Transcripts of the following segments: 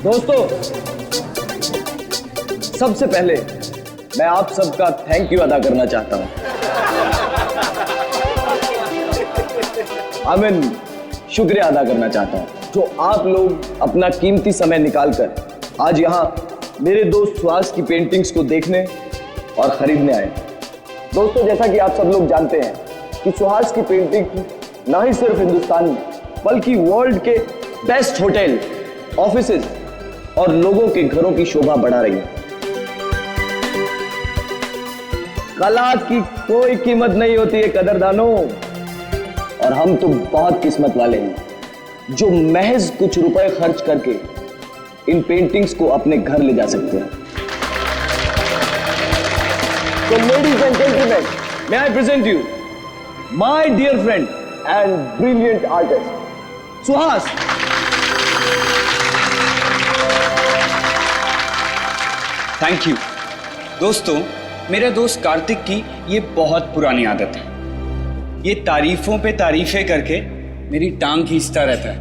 दोस्तों, सबसे पहले मैं आप सबका थैंक यू अदा करना चाहता हूं। शुक्रिया अदा करना चाहता हूं जो आप लोग अपना कीमती समय निकालकर आज यहां मेरे दोस्त सुहास की पेंटिंग्स को देखने और खरीदने आए। दोस्तों, जैसा कि आप सब लोग जानते हैं कि सुहास की पेंटिंग ना ही सिर्फ हिंदुस्तान में बल्कि वर्ल्ड के बेस्ट होटल, ऑफिसेज और लोगों के घरों की शोभा बढ़ा रही है। कला की कोई कीमत नहीं होती है कदरदानों, और हम तो बहुत किस्मत वाले हैं जो महज कुछ रुपए खर्च करके इन पेंटिंग्स को अपने घर ले जा सकते हैं। तो ladies and gentleman, may I present you my dear friend and brilliant artist Suhas. Thank you. दोस्तों, मेरे दोस्त कार्तिक की ये बहुत पुरानी आदत है। ये तारीफों पे तारीफें करके मेरी टांग खींचता रहता है।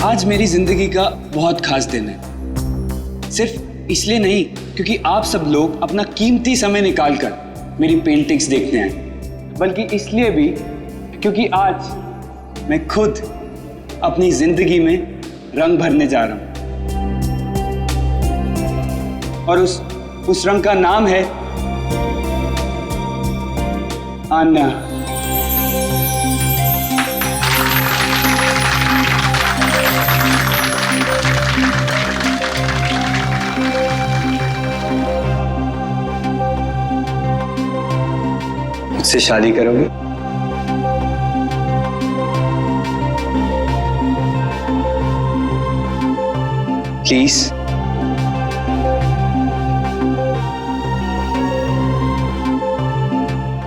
आज मेरी जिंदगी का बहुत खास दिन है। सिर्फ इसलिए नहीं क्योंकि आप सब लोग अपना कीमती समय निकालकर मेरी पेंटिंग्स देखने आए, बल्कि इसलिए भी क्योंकि आज मैं खुद अपनी जिंदगी में रंग भरने जा रहा हूं। और उस रंग का नाम है आन्या। मुझसे शादी करोगे? Please.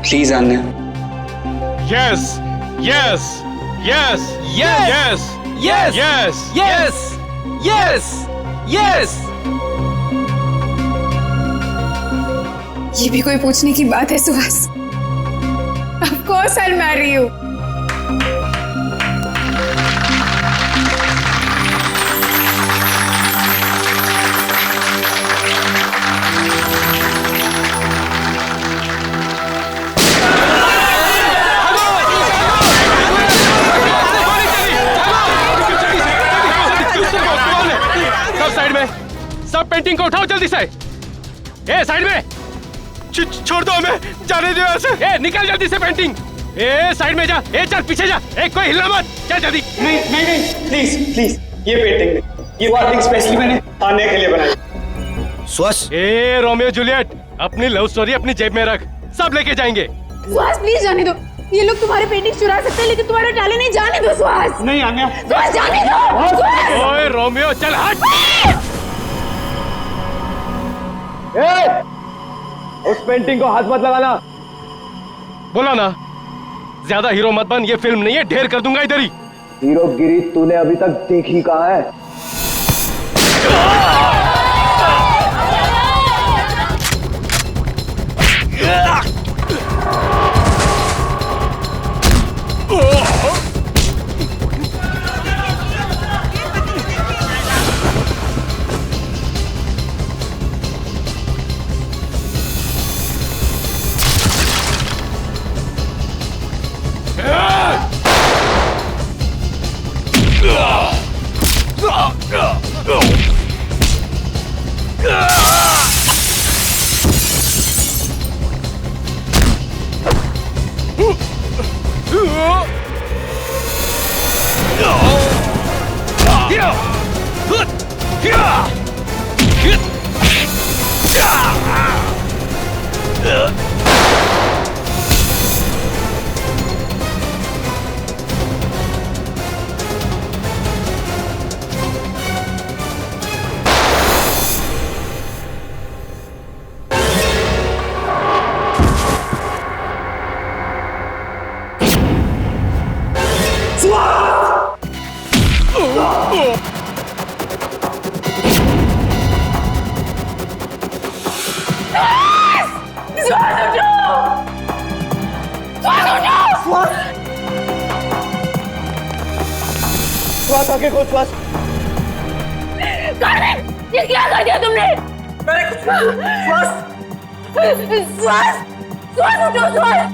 Please Aanya. Yes, yes, yes, yes, yes, yes, yes, yes, yes. ये भी कोई पूछने की बात है Suhas? Of course I'll marry you. सब पेंटिंग को उठाओ जल्दी से। ए साइड में छोड़ दो हमें, जाने दो ऐसे। ए निकल जल्दी से पेंटिंग। ए साइड में जा। ए चल पीछे जा। ए कोई हिलना मत, चल जल्दी। नहीं नहीं नहीं, प्लीज प्लीज, ये पेंटिंग नहीं, ये आर्टिंग स्पेशली मैंने आने के लिए बनाई। सुहास। ए रोमियो जूलियट, अपनी लव स्टोरी अपनी जेब में रख, सब लेके जाएंगे। सुहास प्लीज जाने दो। ये लोग तुम्हारे पेंटिंग चुरा सकते हैं लेकिन तुम्हारा टैलेंट नहीं जाने दो सुहास। नहीं आन्या। सुहास जाने दो। ओए रोमियो चल हट। उस पेंटिंग को हाथ मत लगाना। बोला ना, ज्यादा हीरो मत बन, ये फिल्म नहीं है, ढेर कर दूंगा इधर ही। हीरोगिरी तूने अभी तक देखी कहाँ है? श्वास आगे खोल, श्वास। ये क्या कर दिया तुमने? श्वास। श्वास श्वास उठो, श्वास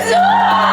श्वास।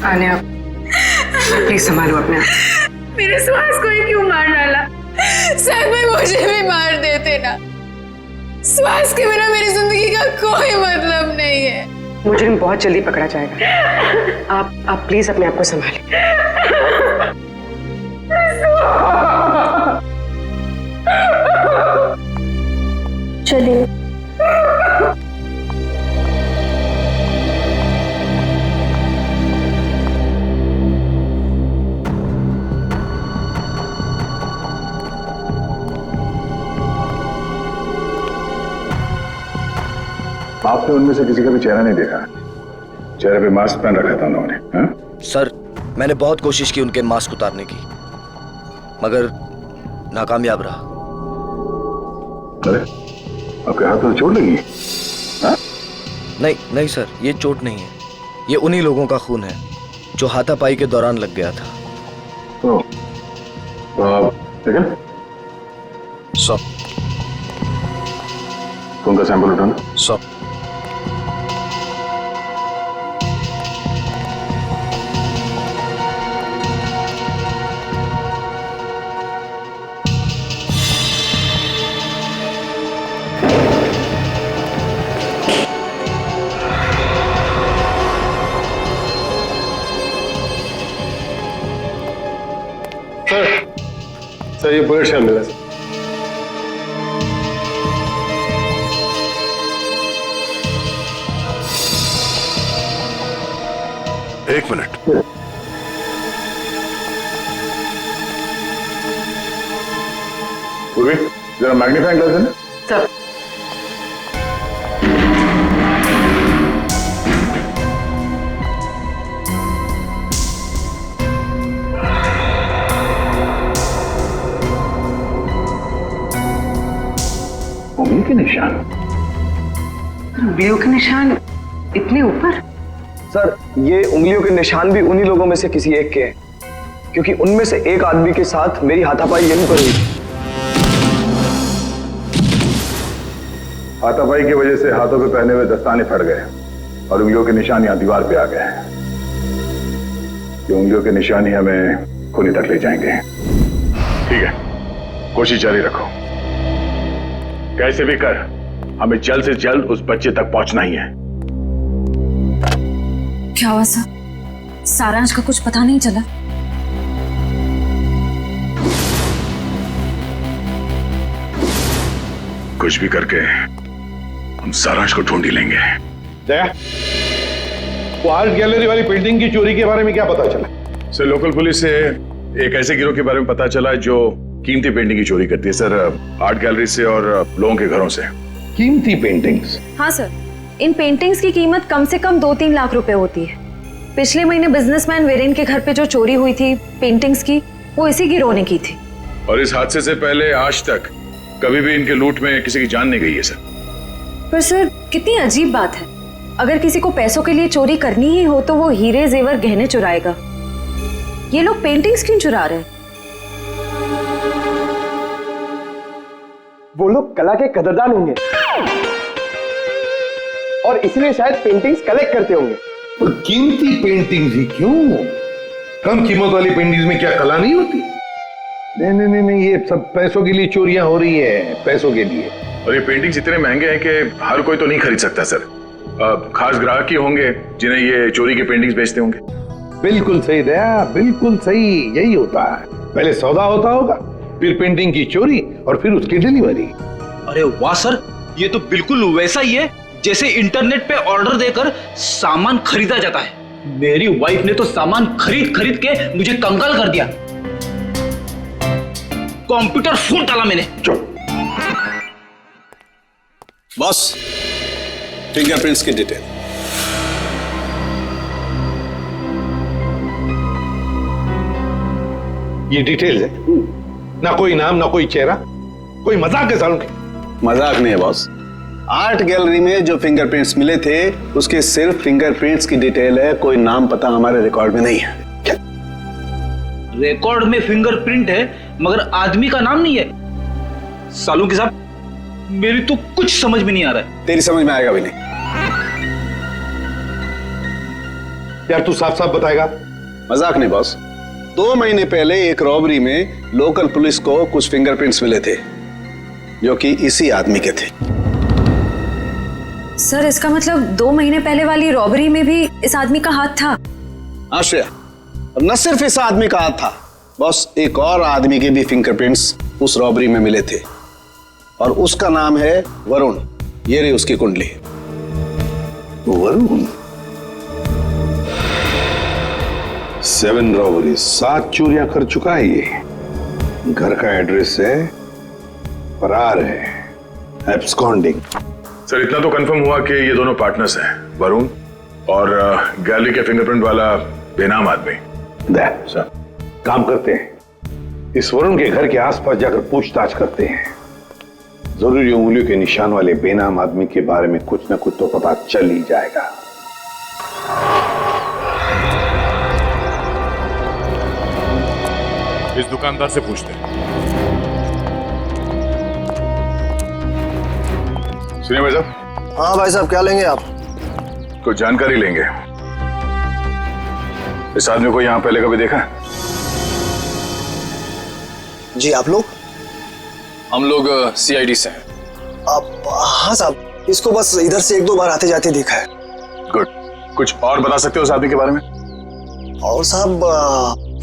आन्या, प्लीज संभालो अपने आप। मेरे श्वास को ही क्यों मार डाला? शायद भाई मुझे भी मार देते ना। श्वास के बिना मेरी जिंदगी का कोई मतलब नहीं है। मुजरिम बहुत जल्दी पकड़ा जाएगा। आप प्लीज अपने आप को संभालें। चलिए। आपने उनमें से किसी का भी चेहरा नहीं देखा? चेहरे पे मास्क पहन रखा था उन्होंने। हाँ? सर, मैंने बहुत कोशिश की उनके मास्क उतारने की, मगर नाकामयाब रहा। अरे, आपके हाथ में चोट लगी? हाँ? नहीं सर, ये चोट नहीं है। ये उन्हीं लोगों का खून है जो हाथापाई के दौरान लग गया था। तो आप ठीक है? सब खून का सैंपल उठाना। सब सर ये बुलेट शॉट मिला सर। एक मिनट। पूर्वी, जरा मैग्नीफाइंग ग्लास देना। सर, उंगली के निशान। उंगलियों के निशान इतने ऊपर? सर, ये उंगलियों के निशान भी उन्हीं लोगों में से किसी एक के हैं, क्योंकि उनमें से एक आदमी के साथ मेरी हाथापाई यहीं पर हुई। हाथापाई की वजह से हाथों पे पहने हुए दस्ताने फट गए और उंगलियों के निशान यहाँ दीवार पे आ गए हैं। ये उंगलियों के निशान ही हमें खूनी तक ले जाएंगे। ठीक है, कोशिश जारी रखो। कैसे भी कर हमें जल्द से जल्द उस बच्चे तक पहुंचना ही है। क्या हुआ सर? सारांश का कुछ पता नहीं चला? कुछ भी करके हम सारांश को ढूंढ ही लेंगे। जया, वो आर्ट गैलरी वाली पेंटिंग की चोरी के बारे में क्या पता चला? सर, लोकल पुलिस से एक ऐसे गिरोह के बारे में पता चला जो कीमती पेंटिंग की चोरी करती है सर, आर्ट गैलरी से और लोगों के घरों से। कीमती पेंटिंग्स? हाँ सर, इन पेंटिंग्स की कीमत कम से कम 2-3 लाख रुपए होती है। पिछले महीने बिजनेसमैन वीरेन के घर पे जो चोरी हुई थी पेंटिंग्स की, वो इसी गिरोह ने की थी। और इस हादसे से पहले आज तक कभी भी इनके लूट में किसी की जान नहीं गई है सर। पर सर कितनी अजीब बात है, अगर किसी को पैसों के लिए चोरी करनी ही हो तो वो हीरे जेवर गहने चुराएगा। ये लोग पेंटिंग्स क्यों चुरा रहे हैं? वो लोग कला के कदरदान होंगे और इसलिए शायद पेंटिंग्स कलेक्ट करते होंगे। तो कीमती पेंटिंग्स ही क्यों? कम कीमत वाली पेंटिंग्स में क्या कला नहीं होती? नहीं, ये सब पैसों के लिए चोरियां हो रही है, पैसों के लिए। और ये पेंटिंग्स इतने महंगे हैं कि हर कोई तो नहीं खरीद सकता सर। खास ग्राहक ही होंगे जिन्हें ये चोरी की पेंटिंग्स बेचते होंगे। बिल्कुल सही दया, बिल्कुल सही, यही होता है। पहले सौदा होता होगा, फिर पेंटिंग की चोरी और फिर उसकी डिलीवरी। अरे वाह सर, ये तो बिल्कुल वैसा ही है जैसे इंटरनेट पे ऑर्डर देकर सामान खरीदा जाता है। मेरी वाइफ ने तो सामान खरीद खरीद के मुझे कंगाल कर दिया। कंप्यूटर फूट डाला मैंने। बॉस, फिंगरप्रिंट्स की डिटेल। ये डिटेल्स है, ना कोई नाम ना कोई चेहरा, कोई मजाक है सालों की? मजाक नहीं है बॉस। आर्ट गैलरी में जो फिंगरप्रिंट्स मिले थे उसके सिर्फ फिंगरप्रिंट्स की डिटेल है, कोई नाम पता हमारे रिकॉर्ड में नहीं है। रिकॉर्ड में फिंगरप्रिंट है मगर आदमी का नाम नहीं है। सालू के साहब, मेरी तो कुछ समझ में नहीं आ रहा है। तेरी समझ में आएगा भी नहीं। यार तू साफ साफ बताएगा? मजाक नहीं बॉस। 2 महीने पहले एक रॉबरी में लोकल पुलिस को कुछ फिंगरप्रिंट्स मिले थे जो कि इसी आदमी के थे। सर इसका मतलब 2 महीने पहले वाली रॉबरी में भी इस आदमी का हाथ था? आश्रया, और न सिर्फ इस आदमी का हाथ था बॉस, एक और आदमी के भी फिंगरप्रिंट्स उस रॉबरी में मिले थे और उसका नाम है वरुण। ये रही उसकी कुंडली। वरुण? 7 रॉबरी, 7 चोरियां कर चुका है ये। घर का एड्रेस है, फरार है, एब्सकॉन्डिंग। सर इतना तो कंफर्म हुआ कि ये दोनों पार्टनर्स हैं, वरुण और गैलरी के फिंगरप्रिंट वाला बेनाम आदमी। सर काम करते हैं, इस वरुण के घर के आसपास जाकर पूछताछ करते हैं। जरूरी उंगलियों के निशान वाले बेनाम आदमी के बारे में कुछ न कुछ तो पता चल ही जाएगा। इस दुकानदार से पूछते हैं। सुनिए भाई साहब। हाँ भाई साहब, क्या लेंगे आप? कुछ जानकारी लेंगे। इस आदमी को यहाँ पहले कभी देखा है? जी, आप लोग? हम लोग CID से हैं। आप? हाँ साहब, इसको बस इधर से 1-2 बार आते जाते देखा है। गुड। कुछ और बता सकते हो उस आदमी के बारे में? और साहब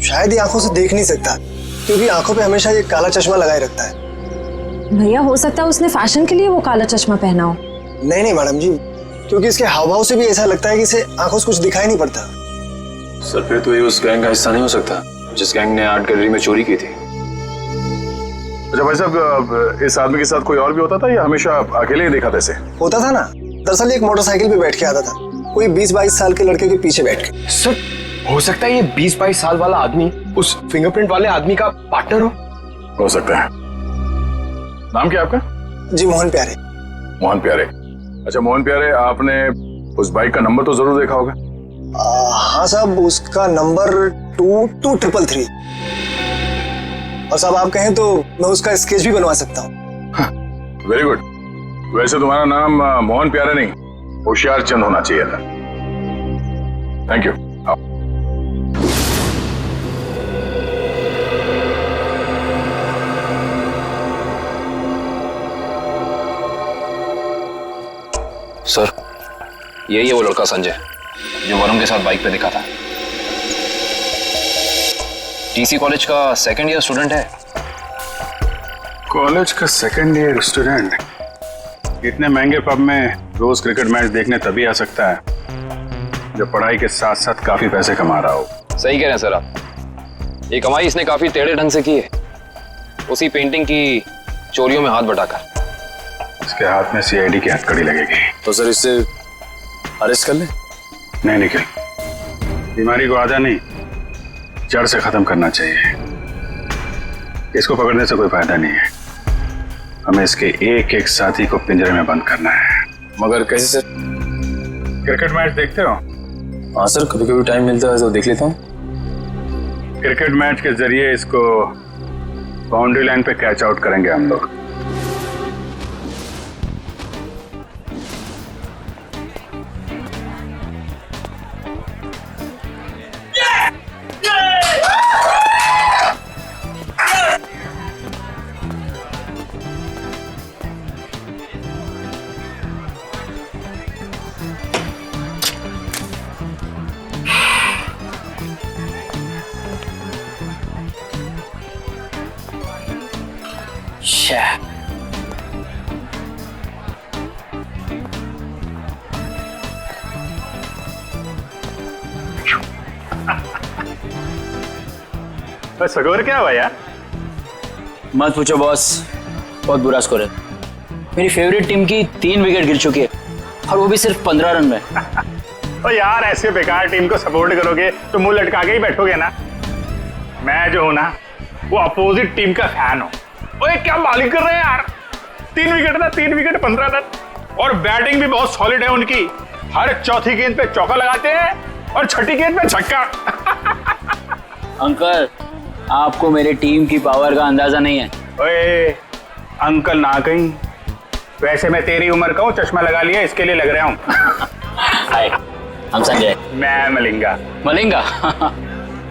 शायद ये आंखों से देख नहीं सकता क्योंकि आंखों पे हमेशा ये काला चश्मा लगाए रखता है। भैया हो सकता है उसने फैशन के लिए वो काला चश्मा पहना हो। नहीं मैडम जी, क्योंकि इसके हाव भाव से भी ऐसा लगता है कि इसे आंखों से कुछ दिखाई नहीं पड़ता। सर फिर तो ये उस गैंग का हिस्सा नहीं हो सकता जिस गैंग ने आर्ट गैलरी में चोरी की थी। अच्छा भाई साहब, इस आदमी के साथ कोई और भी होता था या हमेशा अकेले ही देखा था इसे? होता था ना, दरअसल एक मोटरसाइकिल पे बैठ के आता था, कोई 20-22 साल के लड़के के पीछे बैठ के। सर हो सकता है ये 20-22 साल वाला आदमी उस फिंगरप्रिंट वाले आदमी का पार्टनर हो सकता है। नाम क्या आपका? जी, मोहन प्यारे। मोहन प्यारे। अच्छा मोहन प्यारे, आपने उस बाइक का नंबर तो जरूर देखा होगा? हाँ साहब, उसका नंबर 22333। और साहब आप कहें तो मैं उसका स्केच भी बनवा सकता हूँ। Very good. वैसे तुम्हारा नाम मोहन प्यारे नहीं, होशियार चंद होना चाहिए था। Thank you. सर यही है वो लड़का संजय जो वरुण के साथ बाइक पे दिखा था। TC कॉलेज का 2nd ईयर स्टूडेंट है। कॉलेज का 2nd ईयर स्टूडेंट? इतने महंगे पब में रोज क्रिकेट मैच देखने तभी आ सकता है जब पढ़ाई के साथ साथ काफी पैसे कमा रहा हो। सही कह रहे हैं सर आप, ये कमाई इसने काफी टेढ़े ढंग से की है। उसी पेंटिंग की चोरियों में हाथ बटाकर। इसके हाथ में सीआईडी की हथकड़ी लगेगी। तो सर इससे अरेस्ट कर ले? नहीं निखिल, बीमारी को आधा नहीं जड़ से खत्म करना चाहिए। इसको पकड़ने से कोई फायदा नहीं है, हमें इसके एक एक साथी को पिंजरे में बंद करना है। मगर कैसे सर? क्रिकेट मैच देखते हो? हाँ सर, कभी कभी टाइम मिलता है तो देख लेता हूँ। क्रिकेट मैच के जरिए इसको बाउंड्री लाइन पे कैच आउट करेंगे हम लोग। स्कोर क्या हुआ यार? मत पूछो बॉस, बहुत बुरा स्कोर है। मेरी फेवरेट टीम की 3 विकेट गिर चुकी है और वो भी सिर्फ 15 रन में। तो यार ऐसे बेकार टीम को सपोर्ट करोगे तो मुंह लटका के ही बैठोगे ना। मैं जो हूं ना वो अपोजिट टीम का फैन हूं। ओए क्या बॉलिंग कर रहे हैं यार, 3 विकेट ना, 3 विकेट 15 रन। और बैटिंग भी बहुत सॉलिड है उनकी, हर चौथी गेंद पे चौका लगाते हैं और छठी गेंद पे छक्का। अंकल, आपको मेरी टीम की पावर का अंदाजा नहीं है। ओए अंकल ना कहीं, वैसे मैं तेरी उम्र का हूँ, चश्मा लगा लिया इसके लिए लग रहा हूँ। हाय, हम संजय। मैं मलिंगा। मलिंगा?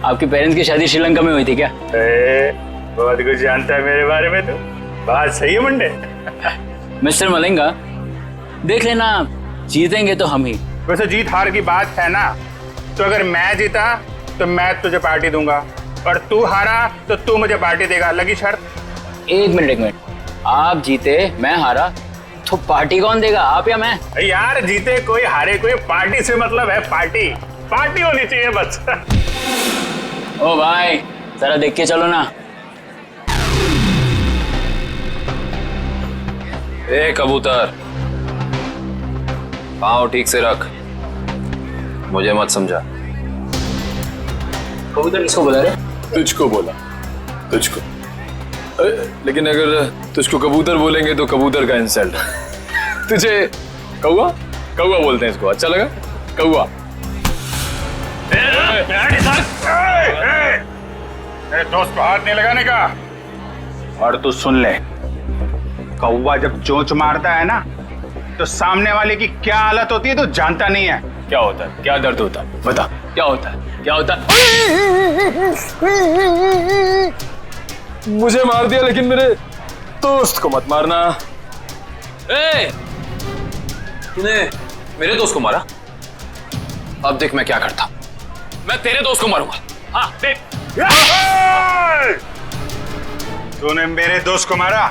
आपके पेरेंट्स की शादी श्रीलंका में हुई थी क्या? बहुत कुछ जानता है मेरे बारे में तो। बात सही है मुंडे। मिस्टर मलिंगा, देख लेना, जीतेंगे तो हम ही। वैसे जीत हार की बात है ना, तो अगर मैं जीता तो मैं तुझे पार्टी दूंगा और तू हारा तो तू मुझे पार्टी देगा। लगी शर्त? एक मिनट, आप जीते मैं हारा तो पार्टी कौन देगा, आप या मैं? यार जीते कोई हारे कोई, पार्टी से मतलब है पार्टी, पार्टी होनी चाहिए बस। ओ भाई जरा देख के चलो ना। ए कबूतर, पाँव ठीक से रख, मुझे मत समझा। कबूतर किसको बोला रे? तुझको बोला, तुझको। लेकिन अगर तुझको कबूतर बोलेंगे तो कबूतर का इंसल्ट। तुझे कौवा कौवा बोलते हैं इसको, अच्छा लगा? कौवा। मेरे दोस्त को हाथ नहीं लगाने का। और तू सुन ले, कौवा जब चोंच मारता है ना तो सामने वाले की क्या हालत होती है तो जानता नहीं है। क्या होता है? क्या दर्द होता है? बता, क्या होता है? क्या होता है? मुझे मार दिया लेकिन मेरे दोस्त को मत मारना। तूने मेरे दोस्त को मारा? अब देख मैं क्या करता। मैं तेरे दोस्त को मारूंगा। हाँ देख। तूने मेरे दोस्त को मारा,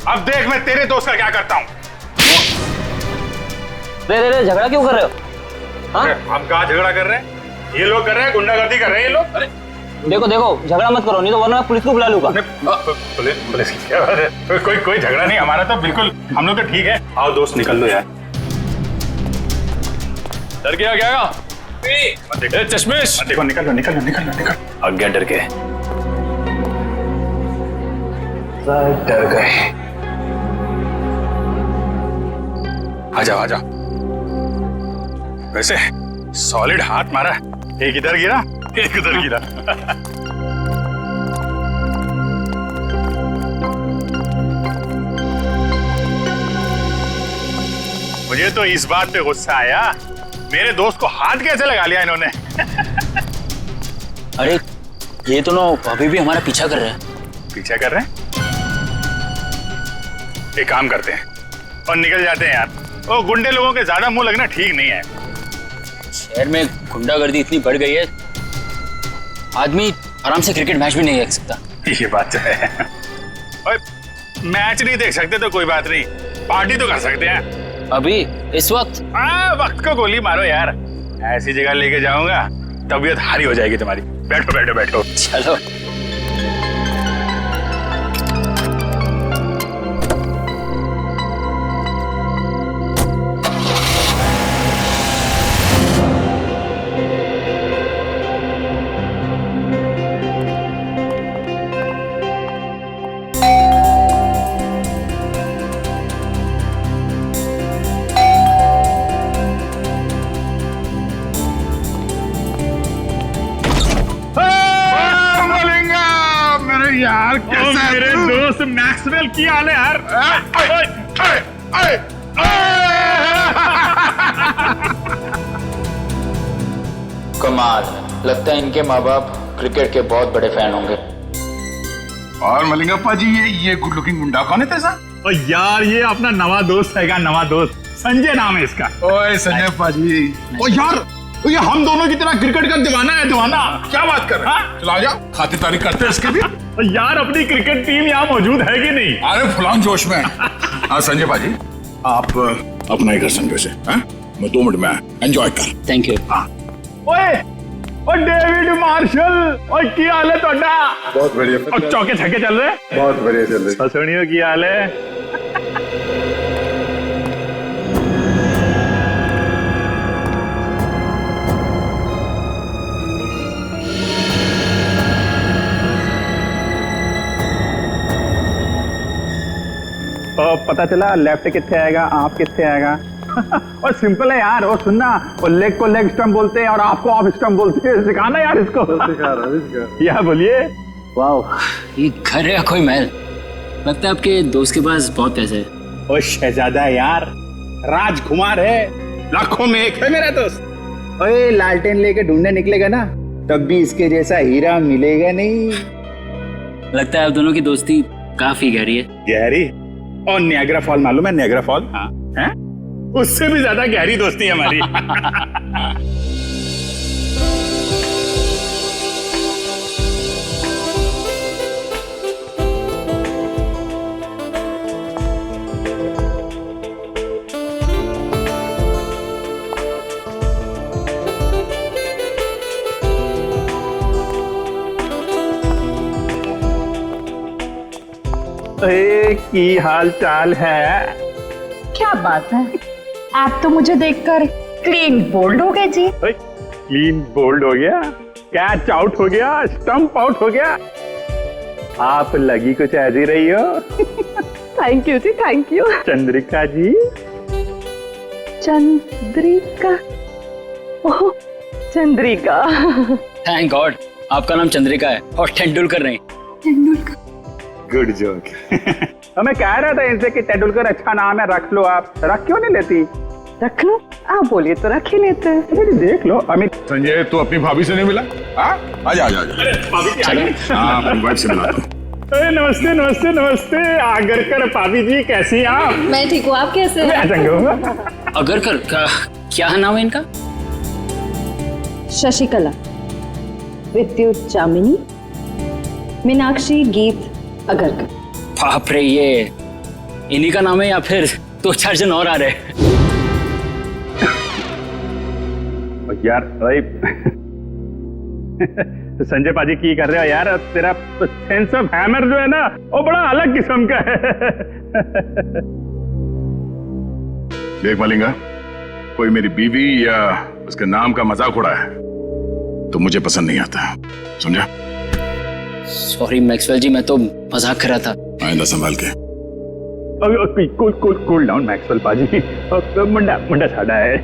अब देख मैं तेरे दोस्त का क्या करता हूँ। रे झगड़ा क्यों कर रहे हो? हाँ? हम कहाँ झगड़ा कर रहे हैं? ये लोग कर रहे हैं, गुंडागर्दी कर रहे हैं ये लोग। अरे देखो झगड़ा मत करो, नहीं तो वरना मैं पुलिस को बुला लूंगा। पुलिस की क्या बात है? कोई झगड़ा नहीं, हमारा तो बिल्कुल, हम लोग तो ठीक है। आओ दोस्त निकल लो यार। डर गया क्या? चश्मिश देखो, निकल। अब क्या डर के? डर गए। आ जाओ। वैसे सॉलिड हाथ मारा, एक इधर गिरा एक उधर गिरा। मुझे तो इस बात पे गुस्सा आया, मेरे दोस्त को हाथ कैसे लगा लिया इन्होंने। अरे ये तो ना अभी भी हमारा पीछा कर रहे हैं। पीछा कर रहे हैं? एक काम करते हैं और निकल जाते हैं यार। वो गुंडे लोगों के ज्यादा मुंह लगना ठीक नहीं है। शहर में गुंडागर्दी इतनी बढ़ गई है, आदमी आराम से क्रिकेट मैच भी नहीं देख सकता। ये बात तो है। और मैच नहीं देख सकते तो कोई बात नहीं, पार्टी तो कर सकते हैं। अभी इस वक्त? वक्त को गोली मारो यार, ऐसी जगह लेके जाऊंगा तबीयत हारी हो जाएगी तुम्हारी। बैठो। चलो। मेरे दोस्त मैक्सवेल की हाल है यार। कमाल, लगता है इनके माँ बाप क्रिकेट के बहुत बड़े फैन होंगे। और मलिंगप्पा जी, ये गुड लुकिंग मुंडा कौन है तेरा? और यार ये अपना नवा दोस्त हैगा, नवा दोस्त संजय नाम है इसका। ओए संजय पाजी, ओ यार ये हम दोनों की तरह क्रिकेट का दीवाना है, दीवाना। क्या बात कर रहे हैं? चला जा, खातिरदारी करते हैं इसके भी। यार अपनी क्रिकेट टीम यहाँ मौजूद है कि नहीं? अरे फुलान जोश में। हाँ संजय पाजी, आप अपना ही घर संजय से, मैं 2 मिनट में एंजॉय कर। Thank you. ओए और डेविड मार्शल, और की हाल है तोड़ा? बहुत बढ़िया। और चौके छक्के चल रहे? बहुत बढ़िया चल रहे। ससुनियों की हाल है? तो पता चला लेफ्ट कितने आएगा, आप कितने आएगा। और सिंपल है यार, वो सुनना, वो लेग को लेग स्टंप बोलते हैं और आपको ऑफ स्टंप बोलते हैं। सिखाना यार इसको। क्या बोलिए? वाह, ये घर है कोई महल? लगता है आपके दोस्त के पास बहुत पैसे है। ओ शहजादा यार, राजकुमार है, लाखों में एक है मेरा दोस्त। ओए लालटेन लेके ढूंढने निकलेगा ना, तब भी इसके जैसा हीरा मिलेगा नहीं। लगता है आप दोनों की दोस्ती काफी गहरी है। गहरी? और नियाग्रा फॉल मालूम है? नियाग्रा फॉल, हाँ है? उससे भी ज्यादा गहरी दोस्ती है हमारी। की हाल चाल है? क्या बात है, आप तो मुझे देखकर क्लीन बोल्ड हो गए जी। क्लीन बोल्ड हो गया, कैच आउट हो गया, स्टंप आउट हो गया। आप लगी कुछ ऐसी रही हो। Thank you ji, thank you. Chandrika ji. Chandrika? Oh Chandrika. Thank God, आपका नाम चंद्रिका है और तेंदुलकर नहीं। तेंदुलकर? Good joke. मैं कह रहा था इनसे कि तेंदुलकर अच्छा नाम है, रख लो। आप रख क्यों नहीं लेती? रख लो, आप बोलिए तो रख ही लेते हैं। देख लो अमित। संजय, तू अपनी भाभी से नहीं मिला? आजा आजा आजा। अपनी वाइफ से मिला। नमस्ते नमस्ते नमस्ते। आगरकर भाभी जी, कैसी हैं आप? मैं ठीक हूँ, आप कैसे हैं? आगरकर क्या नाम है इनका? शशिकला, विद्युत चामिनी, मीनाक्षी, गीत अगरकर। बाप रे, ये इन्हीं का नाम है या फिर 2-4 जन और आ रहे? यार संजय पाजी की कर रहे हो यार? तेरा सेंस ऑफ हैमर जो है ना, वो बड़ा अलग किस्म का है। देख मलिंगा, कोई मेरी बीवी या उसके नाम का मजाक उड़ा है तो मुझे पसंद नहीं आता, समझा? सॉरी मैक्सवेल जी, मैं तो मजाक कर रहा था। आइंदा संभाल के। कूल डाउन मैक्सवेल पाजी। मुंडा मुंडा साड़ा है।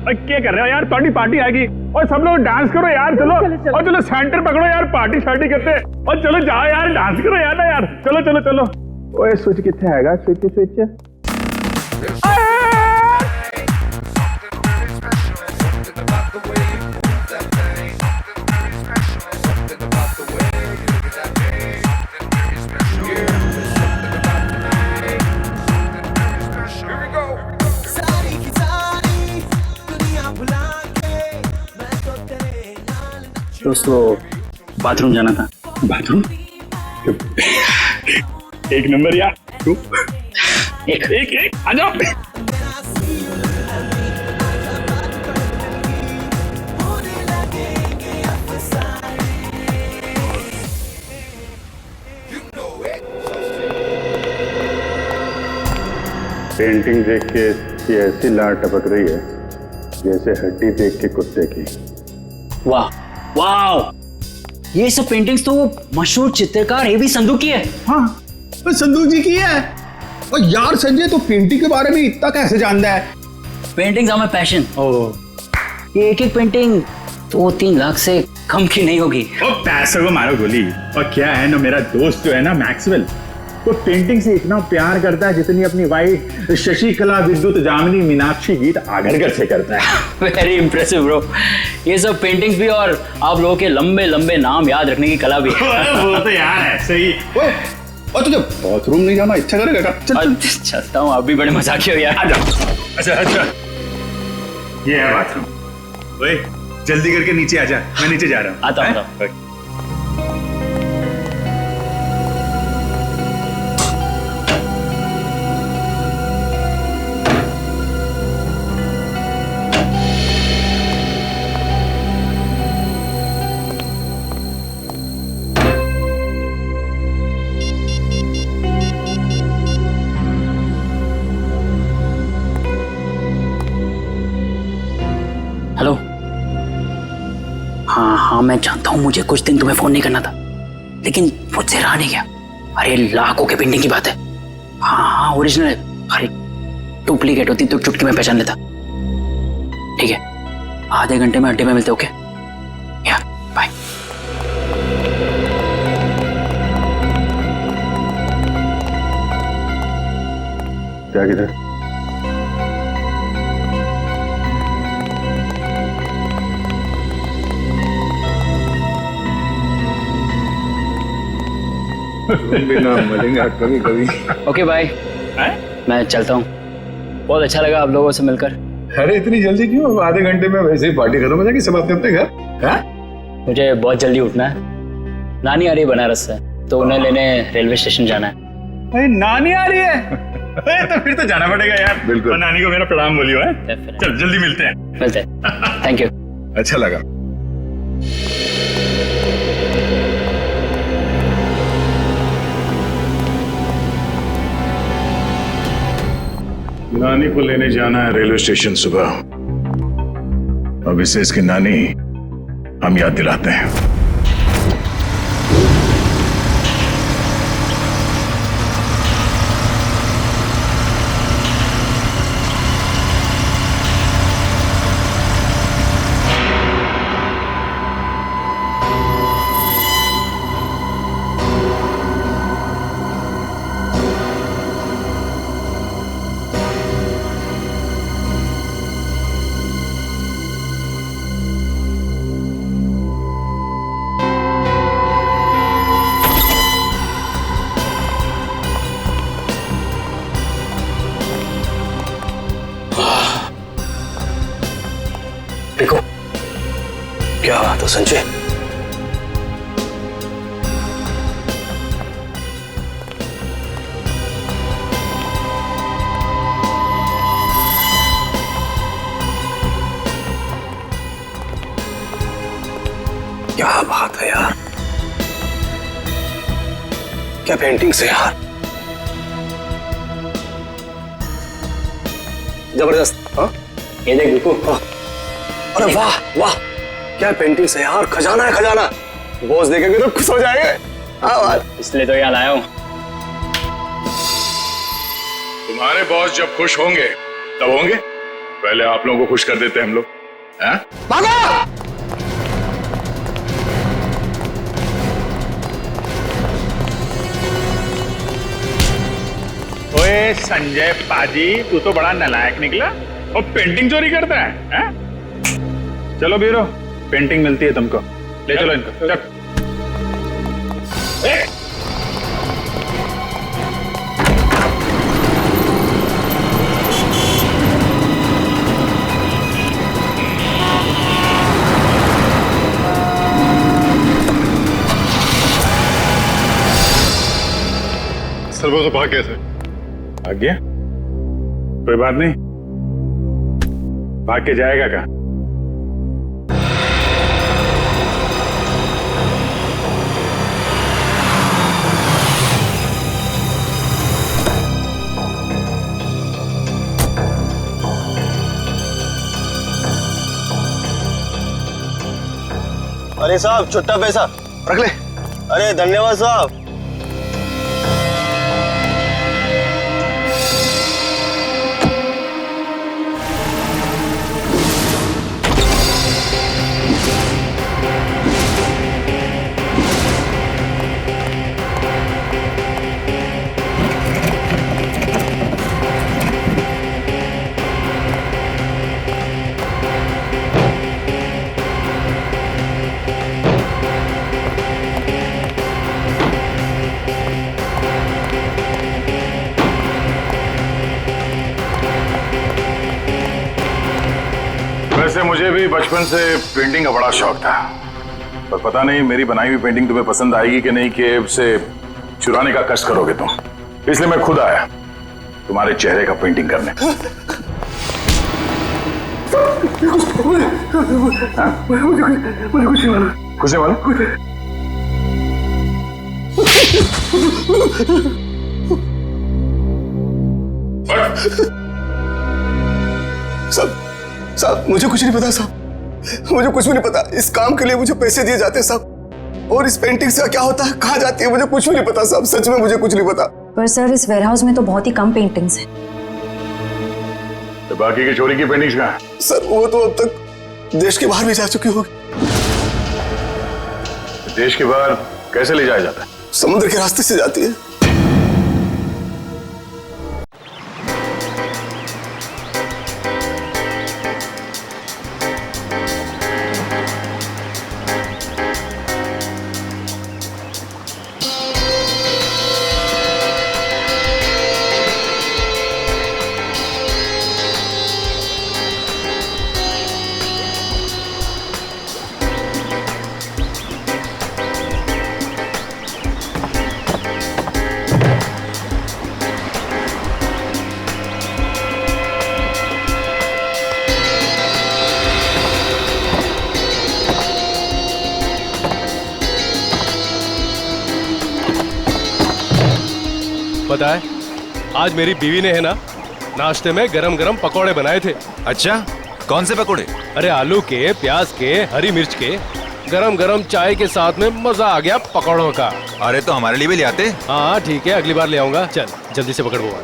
क्या कर रहे हो यार? थोड़ी पार्टी आ गई और सब लोग डांस करो यार। चलो और चलो सेंटर पकड़ो यार, पार्टी शार्टी करते हैं। और चलो जाओ यार, डांस करो यार ना यार। चलो चलो चलो। ओए स्विच कितने आएगा? Switch switch. दोस्तों, बाथरूम जाना था। बाथरूम? एक नंबर यार। एक एक एक आ जाओ। पेंटिंग देख के ये ऐसी लार टपक रही है जैसे हड्डी देख के कुत्ते की। वाह वाह, ये सब पेंटिंग्स तो वो मशहूर चित्रकार एवी संधू की है। हाँ, तो संधू जी की है। और यार संजय तो पेंटिंग के बारे में इतना कैसे जानता है? Paintings are my passion. ये एक एक पेंटिंग 2-3 लाख से कम की नहीं होगी। ओ पैसों को मारो गोली। और क्या है ना, मेरा दोस्त जो है ना मैक्सवेल, वो पेंटिंग से इतना प्यार करता है जितनी अपनी वाइफ शशिकला विद्युत जामिनी मीनाक्षी गीत आगरकर से करता है। Very impressive bro. ये सब पेंटिंग्स भी और आप लोगों के लंबे लंबे नाम याद रखने की कला भी है। वो तो यार ऐसे ही। और तुझे बाथरूम नहीं जाना इच्छा करेगा? चल चलता हूँ, आप भी बड़े मजाकी हो यार। अच्छा ये है बाथरूम। ओए जल्दी करके नीचे आ जा, मैं नीचे जा रहा हूँ। आता हूँ। हेलो। हाँ मैं जानता हूँ मुझे कुछ दिन तुम्हें फोन नहीं करना था, लेकिन मुझसे रहा नहीं गया। अरे लाखों के पेंटिंग की बात है। हाँ ओरिजिनल है। अरे डुप्लीकेट होती तो चुटकी में पहचान लेता। ठीक है, आधे घंटे में अड्डे में मिलते। ओके या बाय। क्या किधर? बिना मिलेंगे कभी कभी। Okay bye. मैं चलता हूँ। बहुत अच्छा लगा आप लोगों से मिलकर। अरे इतनी जल्दी क्यों? आधे घंटे में वैसे ही पार्टी खत्म हो जाएगी, सब अपने अपने घर। मुझे बहुत जल्दी उठना है। नानी आ रही है बनारस से, तो उन्हें लेने रेलवे स्टेशन जाना है। अरे नानी आ रही है? तो फिर तो जाना पड़ेगा यार। बिल्कुल। और नानी को मेरा प्रणाम बोलियो है। चल जल्दी मिलते हैं। Thank you. अच्छा लगा। नानी को लेने जाना है रेलवे स्टेशन सुबह। अब इसे इसकी नानी हम याद दिलाते हैं। देखो क्या बात है संजय। क्या बात है यार, क्या पेंटिंग्स है यार, जबरदस्त। हाँ ये देख देखो। अरे वाह वाह, क्या पेंटिंग्स है यार, खजाना है खजाना। बॉस देखेंगे तो खुश हो जाएंगे। हाँ इसलिए तो याद आया हूँ। तुम्हारे बॉस जब खुश होंगे तब होंगे, पहले आप लोगों को खुश कर देते हैं हम लोग। ओए संजय पाजी, तू तो बड़ा नालायक निकला और पेंटिंग चोरी करता है? चलो बीरो, पेंटिंग मिलती है तुमको। ले चलो इनको। चल। सर वो तो भाग गया सर। भाग गया? कोई बात नहीं, भाग के जाएगा क्या? अरे साहब छुट्टा पैसा रख ले। अरे धन्यवाद साहब। मुझे भी बचपन से पेंटिंग का बड़ा शौक था, पर पता नहीं मेरी बनाई हुई पेंटिंग तुम्हें पसंद आएगी कि नहीं, कि उसे चुराने का कष्ट करोगे तुम। इसलिए मैं खुद आया तुम्हारे चेहरे का पेंटिंग करने। मुझे कुछ नहीं मालूम। कुछ नहीं मालूम? साहब मुझे कुछ नहीं पता साहब, मुझे कुछ भी नहीं पता। इस काम के लिए मुझे पैसे दिए जाते हैं साहब, और इस पेंटिंग से क्या होता है, कहाँ जाती है, मुझे कुछ भी नहीं पता साहब, सच में मुझे कुछ नहीं पता। पर सर इस वेयरहाउस में तो बहुत ही कम पेंटिंग्स हैं। तो बाकी की चोरी की पेंटिंग्स कहाँ हैं? सर वो तो अब तक देश के बाहर भी जा चुकी होगी। देश के बाहर कैसे ले जाया जाता है? समुद्र के रास्ते से जाती है। पता है आज मेरी बीवी ने है ना नाश्ते में गरम गरम पकौड़े बनाए थे। अच्छा कौन से पकौड़े? अरे आलू के, प्याज के, हरी मिर्च के, गरम गरम चाय के साथ में मजा आ गया पकौड़ों का। अरे तो हमारे लिए भी ले आते। हाँ ठीक है अगली बार ले आऊंगा। चल जल्दी से पकड़ वो।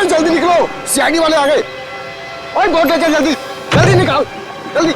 जल्दी निकलो, सीआईडी वाले आ गए। ओए बोट ले चल, जल्दी जल्दी निकाल, जल्दी।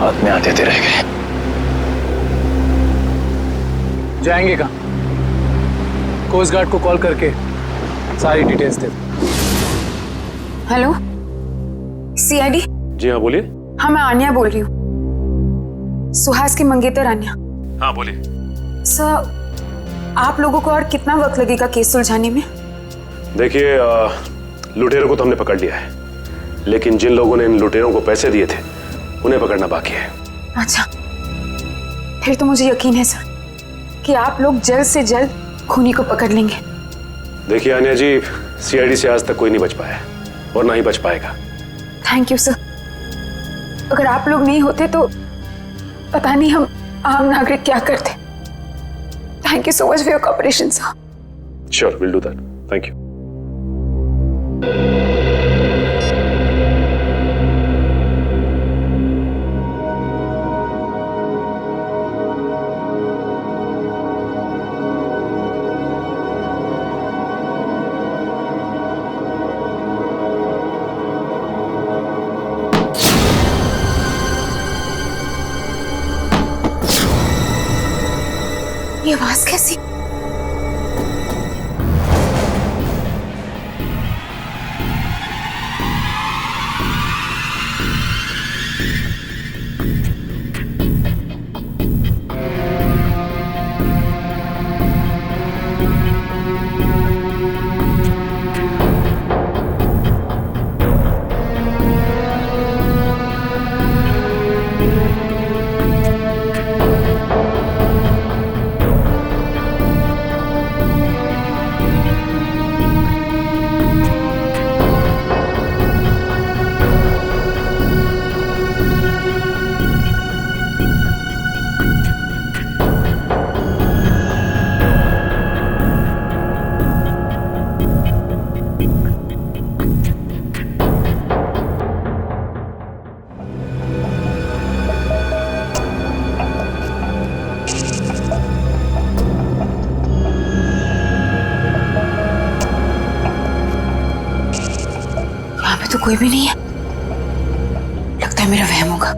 हाथ में आते थे रह गए। जाएंगे कहाँ? कोस्ट गार्ड को कॉल करके सारी डिटेल्स दे दो। Hello CID. जी हाँ बोलिए। हाँ मैं आन्या बोल रही हूँ, सुहास की मंगेतर आन्या। हाँ बोलिए। सर आप लोगों को और कितना वक्त लगेगा केस सुलझाने में? देखिए लुटेरों को तो हमने पकड़ लिया है, लेकिन जिन लोगों ने इन लुटेरों को पैसे दिए थे उन्हें पकड़ना बाकी है। अच्छा फिर तो मुझे यकीन है सर कि आप लोग जल्द से जल्द खूनी को पकड़ लेंगे। देखिए आन्या जी, सीआईडी से आज तक कोई नहीं बच पाया और ना ही बच पाएगा। Thank you sir. अगर आप लोग नहीं होते तो पता नहीं हम आम नागरिक क्या करते। Thank you so much for your cooperation sir. Sure will do that. Thank you. ये आवाज कैसी? तो कोई भी नहीं है, लगता है मेरा वहम होगा।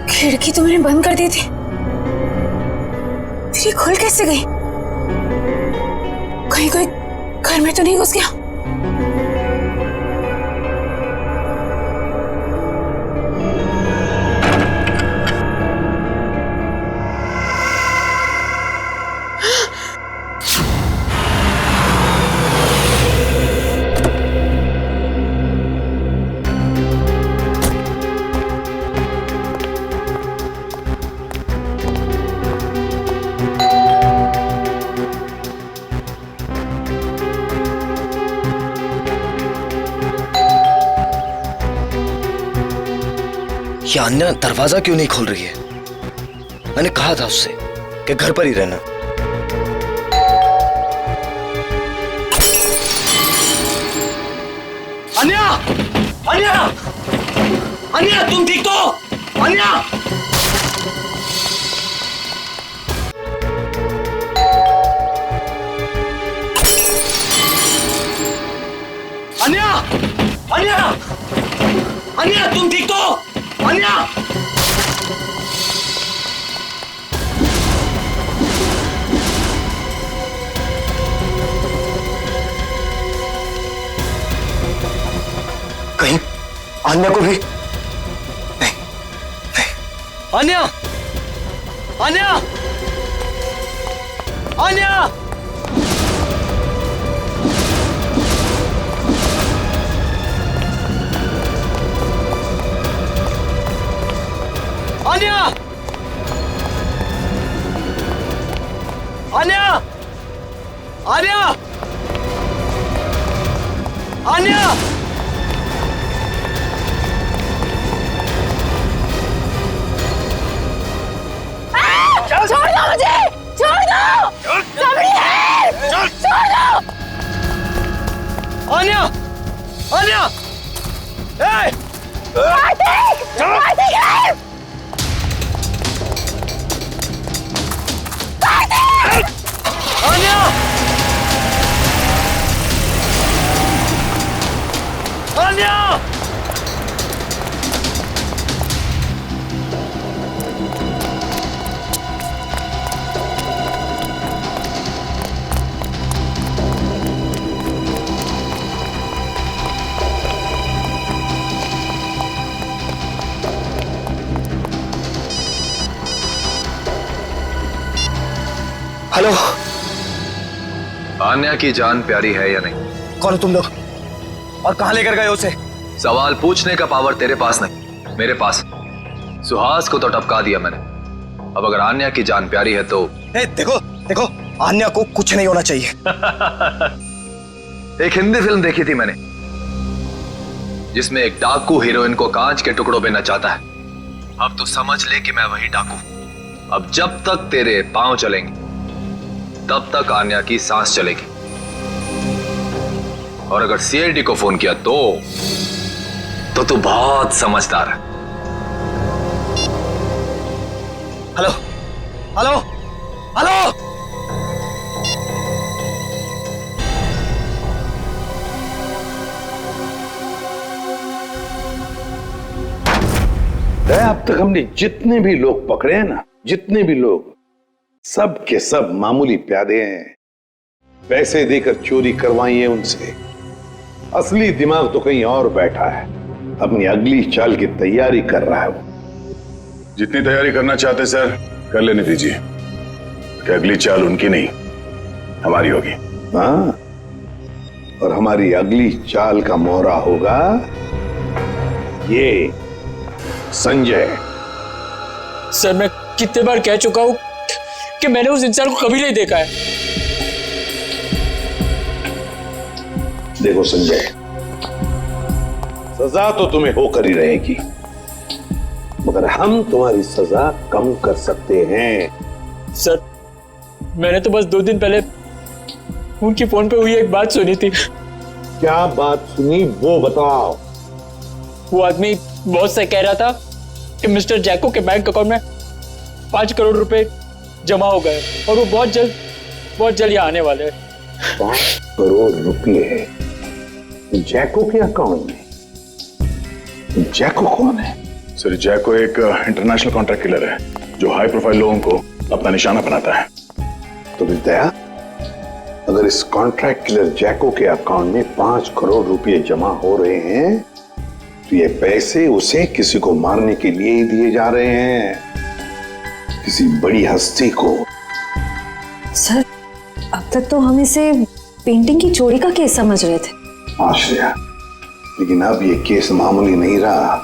खिड़की तो मैंने बंद कर दी थी, फिर ये खुल कैसे गई? कहीं कोई घर में तो नहीं घुस गया? ये अन्या दरवाजा क्यों नहीं खोल रही है? मैंने कहा था उससे कि घर पर ही रहना। अन्या! अन्या! अन्या, तुम ठीक तो? अन्या! अन्या! अन्या! अन्या, तुम ठीक तो? अन्या! कहीं अन्या को भी नहीं, नहीं। अन्या! अन्या! अन्या! अन्या! अन्या! अन्या! अन्या! छोड़ दो मुझे! छोड़ दो! सबरी है! छोड़ दो! अन्या! अन्या! ए! कार्तिक! कार्तिक है! कार्तिक! अन्या! अन्या! हेलो, आन्या की जान प्यारी है या नहीं? कौन हो तुम लोग और कहां लेकर गए उसे? सवाल पूछने का पावर तेरे पास नहीं, मेरे पास। सुहास को तो टपका दिया मैंने। अब अगर आन्या की जान प्यारी है तो देखो देखो, आन्या को कुछ नहीं होना चाहिए। एक हिंदी फिल्म देखी थी मैंने जिसमें एक डाकू हीरोइन को कांच के टुकड़ों में नचाता है। अब तो समझ ले कि मैं वही डाकू। अब जब तक तेरे पांव चलेंगे तब तक आन्या की सांस चलेगी। और अगर सीआईडी को फोन किया तो तो तू बहुत समझदार है। Hello hello hello. अब तक हमने जितने भी लोग पकड़े हैं ना, जितने भी लोग, सब के सब मामूली प्यादे हैं। पैसे देकर चोरी करवाई है उनसे। असली दिमाग तो कहीं और बैठा है, अपनी अगली चाल की तैयारी कर रहा है वो। जितनी तैयारी करना चाहते सर कर लेने दीजिए, कि अगली चाल उनकी नहीं हमारी होगी। हाँ, और हमारी अगली चाल का मोहरा होगा ये संजय। सर मैं कितने बार कह चुका हूं कि मैंने उस इंसान को कभी नहीं देखा है। देखो संजय, सजा तो तुम्हें होकर ही रहेगी, मगर हम तुम्हारी सजा कम कर सकते हैं। सर मैंने तो बस 2 दिन पहले उनकी फोन पे हुई एक बात सुनी थी। क्या बात सुनी वो बताओ। वो आदमी बॉस से कह रहा था कि मिस्टर जैको के बैंक अकाउंट में 5 करोड़ रुपए जमा हो गए और वो बहुत जल्द यहाँ आने वाले हैं। 5 करोड़ रुपए जैको के अकाउंट में? जैको कौन है? सर जैको एक इंटरनेशनल कॉन्ट्रैक्ट किलर है जो हाई प्रोफाइल लोगों को अपना निशाना बनाता है। तो विद्या, अगर इस कॉन्ट्रैक्ट किलर जैको के अकाउंट में 5 करोड़ रुपए जमा हो रहे हैं तो ये पैसे उसे किसी को मारने के लिए ही दिए जा रहे हैं, किसी बड़ी हस्ती को। सर अब तक तो हम इसे पेंटिंग की चोरी का केस समझ रहे थे। आश्रया, लेकिन अब ये केस मामूली नहीं रहा।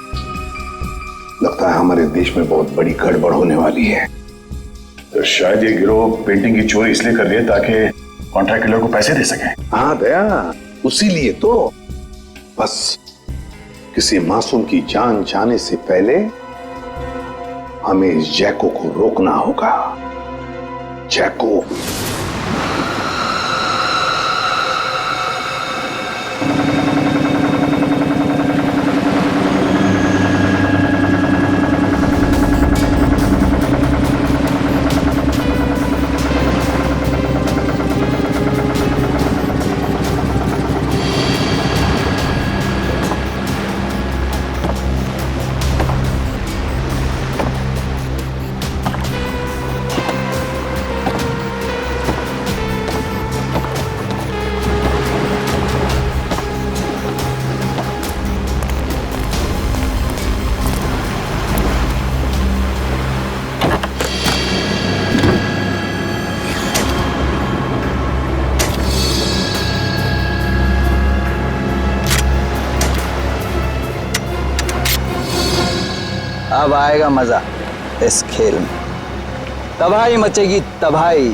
लगता है हमारे देश में बहुत बड़ी गड़बड़ होने वाली है। तो शायद ये गिरोह पेंटिंग की चोरी इसलिए कर रही है ताकि कॉन्ट्रैक्ट किलर को पैसे दे सके। हाँ दया, उसी लिए तो। बस किसी मासूम की जान जाने से पहले हमें इस जैको को रोकना होगा। जैको अब आएगा मजा इस खेल में। तबाही मचेगी तबाही।